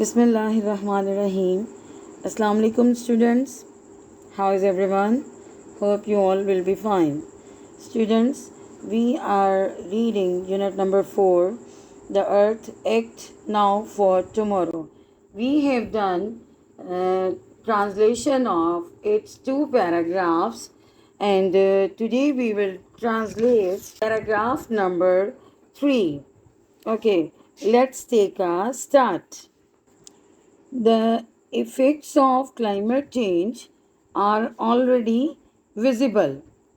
بسم اللہ الرحمن الرحیم. السلام علیکم students. How is everyone? Hope you all will be fine. Students, we are reading unit number 4, The Earth Act Now for Tomorrow. We have done translation of its 2 paragraphs, and today we will translate paragraph number 3. Okay, let's take a start. The effects of climate change are already visible.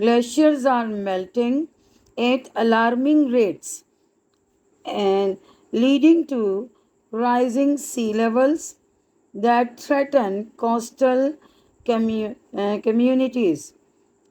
Glaciers are melting at alarming rates and leading to rising sea levels that threaten coastal communities.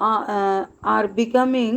are becoming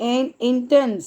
and intense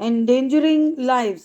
endangering lives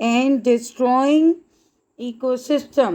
and destroying ecosystem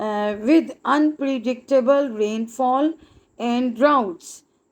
with unpredictable rainfall and droughts,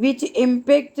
which impact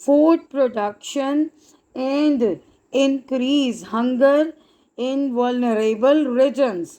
food production and increase hunger in vulnerable regions,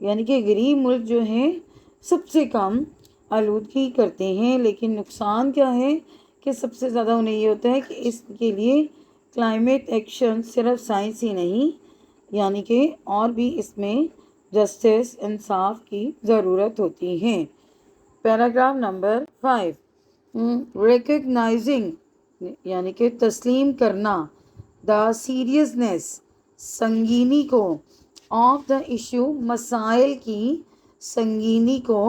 یعنی کہ غریب ملک جو ہیں سب سے کم آلودگی کرتے ہیں، لیکن نقصان کیا ہے کہ سب سے زیادہ انہیں یہ ہوتا ہے کہ اس کے لیے کلائمیٹ ایکشن صرف سائنس ہی نہیں، یعنی کہ اور بھی اس میں جسٹس، انصاف کی ضرورت ہوتی ہے۔ پیراگراف نمبر 5، ریکگنائزنگ یعنی کہ تسلیم کرنا، دا سیریسنیس سنگینی کو، آف دا ایشو مسائل کی سنگینی کو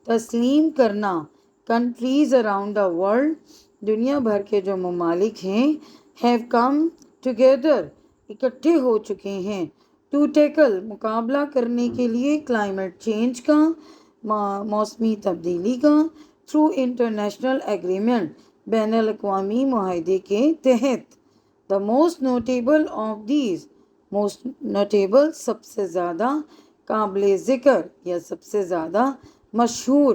تسلیم کرنا، کنٹریز اراؤنڈ دا ورلڈ دنیا بھر کے جو ممالک ہیں، ہیو کم ٹوگیدر اکٹھے ہو چکے ہیں، ٹو ٹیکل مقابلہ کرنے کے لیے کلائمیٹ چینج کا، موسمی تبدیلی کا، تھرو انٹرنیشنل ایگریمنٹ بین الاقوامی معاہدے کے تحت۔ The most notable of these, most notable سب سے زیادہ قابل ذکر یا سب سے زیادہ مشہور،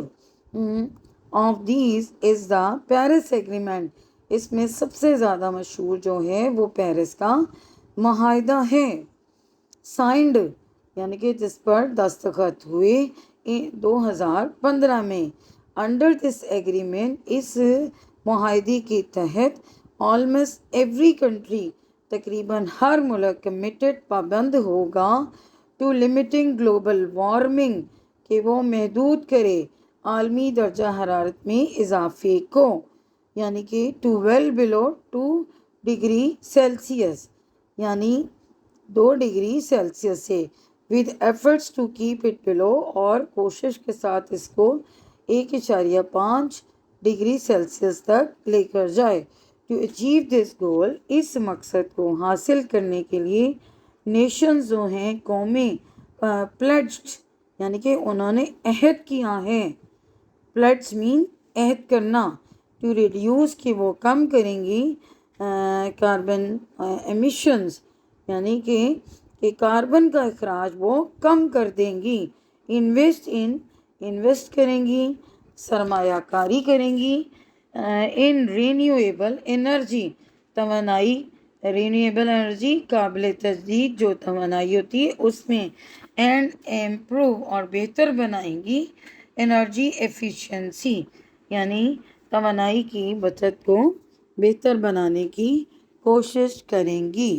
of these is the Paris agreement, اس میں سب سے زیادہ مشہور جو ہے وہ پیرس کا معاہدہ ہے، سائنڈ یعنی کہ جس پر دستخط ہوئے 2015 میں۔ انڈر دس ایگریمنٹ، اس معاہدے کے تحت، آلموسٹ ایوری کنٹری تقریباً ہر ملک کمیٹڈ پابند ہوگا ٹو لمیٹنگ گلوبل وارمنگ کہ وہ محدود کرے عالمی درجہ حرارت میں اضافے کو، یعنی کہ 12 بلو 2 ڈگری سیلسیس یعنی 2 ڈگری سیلسیس سے، with efforts to keep it below, اور کوشش کے ساتھ اس کو 1.5 ڈگری سیلسیس تک لے کر جائے۔ ٹو اچیو دس گول، اس مقصد کو حاصل کرنے کے لیے نیشنز جو ہیں، قومیں، پلیڈجڈ یعنی کہ انہوں نے عہد کیا ہے، پلیڈج مین عہد کرنا، ٹو ریڈیوس کہ وہ کم کریں گی کاربن ایمیشنز یعنی کہ کاربن کا اخراج وہ کم کر دیں گی، انویسٹ کریں گی، سرمایہ کاری کریں گی، ان رینیویبل انرجی، توانائی، رینیویبل انرجی قابل تجدید جو توانائی ہوتی ہے اس میں، اینڈ امپروو اور بہتر بنائیں گی، انرجی ایفیشنسی یعنی توانائی کی بچت کو بہتر بنانے کی کوشش کریں گی۔